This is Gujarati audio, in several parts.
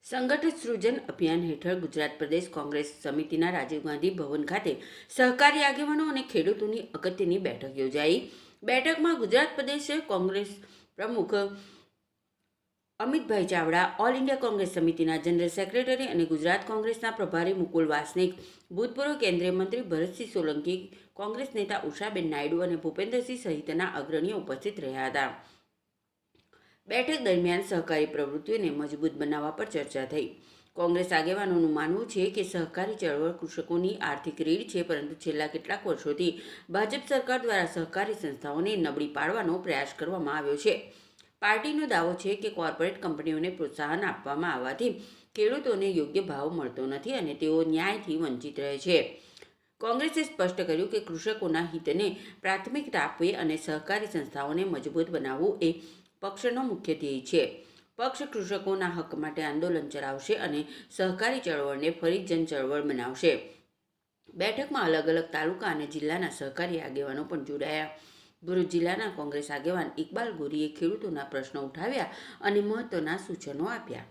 સંગઠિત સૃજન અભિયાન હેઠળ ગુજરાત પ્રદેશ કોંગ્રેસ સમિતિના રાજીવ ગાંધી ભવન ખાતે સહકારી આગેવાનો અને ખેડૂતોની અગત્યની બેઠક યોજાઈ। બેઠકમાં ગુજરાત પ્રદેશ કોંગ્રેસ પ્રમુખ અમિતભાઈ ચાવડા, ઓલ ઇન્ડિયા કોંગ્રેસ સમિતિના જનરલ સેક્રેટરી અને ગુજરાત કોંગ્રેસના પ્રભારી મુકુલ વાસનિક, ભૂતપૂર્વ કેન્દ્રીય મંત્રી ભરતસિંહ સોલંકી, કોંગ્રેસ નેતા ઉષાબેન નાયડુ અને ભૂપેન્દ્રસિંહ સહિતના અગ્રણીઓ ઉપસ્થિત રહ્યા હતા। બેઠક દરમિયાન સહકારી પ્રવૃત્તિઓને મજબૂત બનાવવા પર ચર્ચા થઈ। કોંગ્રેસ આગેવાનોનું માનવું છે કે સહકારી ચળવળ કૃષકોની આર્થિક રીઢ છે, પરંતુ છેલ્લા કેટલાક વર્ષોથી ભાજપ સરકાર દ્વારા સહકારી સંસ્થાઓને નબળી પાડવાનો પ્રયાસ કરવામાં આવ્યો છે। પાર્ટીનો દાવો છે કે કોર્પોરેટ કંપનીઓને પ્રોત્સાહન આપવામાં આવવાથી ખેડૂતોને યોગ્ય ભાવ મળતો નથી અને તેઓ ન્યાયથી વંચિત રહે છે। કોંગ્રેસે સ્પષ્ટ કર્યું કે કૃષકોના હિતને પ્રાથમિકતા આપવી અને સહકારી સંસ્થાઓને મજબૂત બનાવવું એ પક્ષનો મુખ્ય ધ્યેય છે। પક્ષ કૃષકોના હક માટે આંદોલન ચલાવશે અને સહકારી ચળવળને ફરી જન ચળવળ બનાવશે। બેઠકમાં અલગ અલગ તાલુકા અને જિલ્લાના સહકારી આગેવાનો પણ જોડાયા। ભરૂચ જિલ્લાના કોંગ્રેસ આગેવાન ઇકબાલ ગોરીએ ખેડૂતોના પ્રશ્નો ઉઠાવ્યા અને મહત્વના સૂચનો આપ્યા।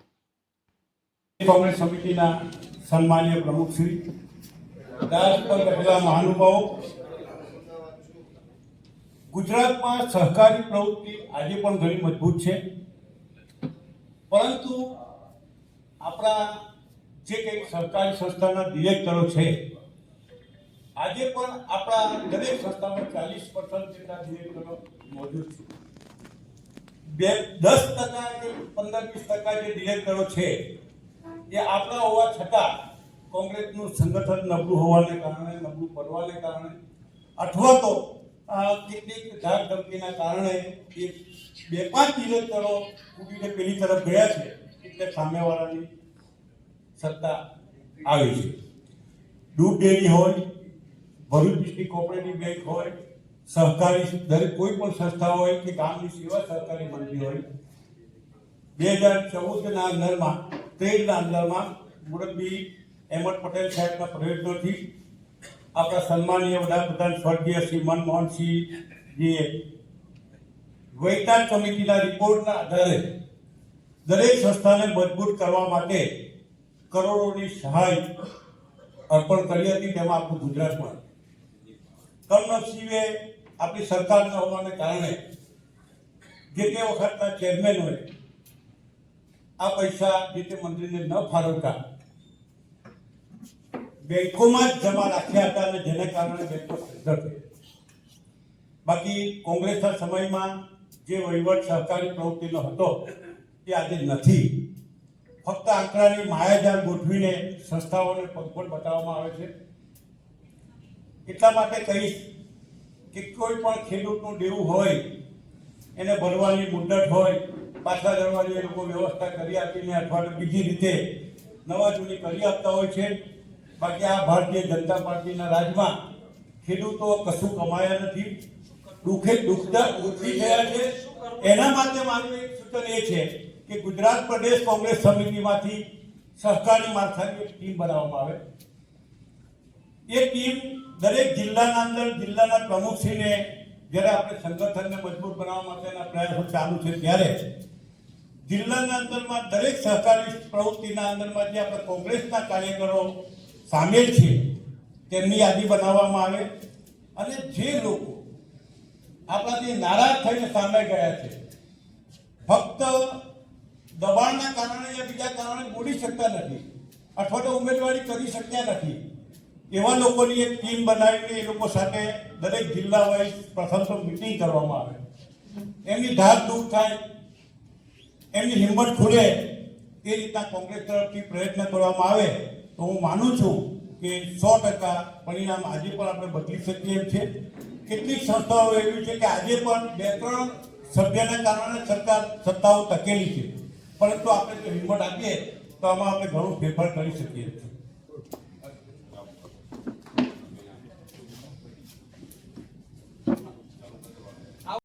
કોંગ્રેસ સમિતિના સન્માનીય પ્રમુખ શ્રી મહાનુભાવો, ગુજરાતમાં સહકારી પ્રવૃત્તિ આજે પણ ઘણી મજબૂત છે, પરંતુ આપણા જે કંઈક સહકારી સંસ્થાના ડિરેક્ટરો છે, આજે પણ આપણા દરેક સંસ્થામાં 40% જેટલા ડિરેક્ટરો મોજૂદ છે। 10% કે 15-20% જે ડિરેક્ટરો છે એ આપણા હોવા છતાં કોંગ્રેસનું સંગઠન નબળું હોવાને કારણે, નબળું પડવાને કારણે, અથવા તો કેટલીક ધાક ધમકીના કારણે એ 2-5 ડિરેક્ટરો ઉડીને પેલી તરફ ગયા છે, એટલે સામેવાળાની સત્તા આવી છે। દૂધ ડેરી હોય, ભરૂચ ડિસ્ટ્રિક્ટ કોઓપરેટિવ બેંક હોય, સહકારી દરેક કોઈ પણ સંસ્થા હોય કે ગામની સેવા સહકારી મંડળી હોય, 2014ના અંદરમાં 13ના અંદરમાં મુરબ્બી અહેમદ પટેલ સાહેબના પ્રયત્નોથી આપણા સન્માનીય વડાપ્રધાન સ્વર્ગીય શ્રી મનમોહનસિંહજીએ વૈતાન સમિતિના રિપોર્ટના આધારે દરેક સંસ્થાને મજબૂત કરવા માટે કરોડોની સહાય અર્પણ કરી હતી। તેમાં આપણું ગુજરાતમાં કમનસીબે આપણી સરકાર ન હોવાને કારણે જે તે વખતના ચેરમેનોએ આ પૈસા જે તે મંત્રીને ન ફાળવતા બેંકોમાં જ જમા રાખ્યા હતા અને જેને કારણે બેંકો સદ્ધર થઈ। બાકી કોંગ્રેસના સમયમાં જે વહીવટ સહકારી પ્રવૃત્તિનો હતો તે આજે નથી। ફક્ત આંકડાની માયાજાળ ગોઠવીને સંસ્થાઓને પગપણ બતાવવામાં આવે છે। એટલા માટે કહીશ કે કોઈ પણ ખેડૂતનું દેવું હોય એને ભરવાની મુદત હોય, પાછા ધરવાની એ લોકો વ્યવસ્થા કરી આપીને અથવા બીજી રીતે નવા જૂની કરી આપતા હોય છે। બાકી આ ભારતીય જનતા પાર્ટીના રાજમાં ખેડૂતો કશું કમાયા નથી, દુઃખી થયા છે। એના માટે મારું એક સૂચન એ છે કે ગુજરાત પ્રદેશ કોંગ્રેસ સમિતિમાંથી સહકારી માળખાની ટીમ બનાવવામાં આવે। એ ટીમ દરેક જિલ્લાના અંદર જિલ્લાના પ્રમુખશ્રીને, જ્યારે આપણે સંગઠનને મજબૂત બનાવવા માટેના પ્રયાસો ચાલુ છે ત્યારે જિલ્લાના અંદરમાં દરેક સહકારી પ્રવૃત્તિના અંદરમાં જે આપણે કોંગ્રેસના કાર્યકરો સામેલ છે તેમની યાદી બનાવવામાં આવે અને જે લોકો આપણાથી નારાજ થઈને સામે ગયા છે, ફક્ત દબાણના કારણે યા બીજા કારણે બોલી શકતા નથી અથવા તો ઉમેદવારી કરી શકતા નથી, એવા લોકોની એક ટીમ બનાવીને એ લોકો સાથે દરેક જિલ્લા વાઇઝ પ્રથમ તો મિટિંગ કરવામાં આવે, એમની ધાક દૂર થાય, એમની હિંમત ખુલે, એ રીતના કોંગ્રેસ તરફથી પ્રયત્ન કરવામાં આવે તો હું માનું છું કે 100% પરિણામ આજે પણ આપણે બદલી શકીએ એમ છે। કેટલીક સંસ્થાઓ એવી છે કે આજે પણ 2-3 સભ્યના કારણે સત્તાઓ ટકેલી છે, પરંતુ આપણે જો હિંમત આપીએ તો આમાં આપણે ઘણું ફેરફાર કરી શકીએ છીએ।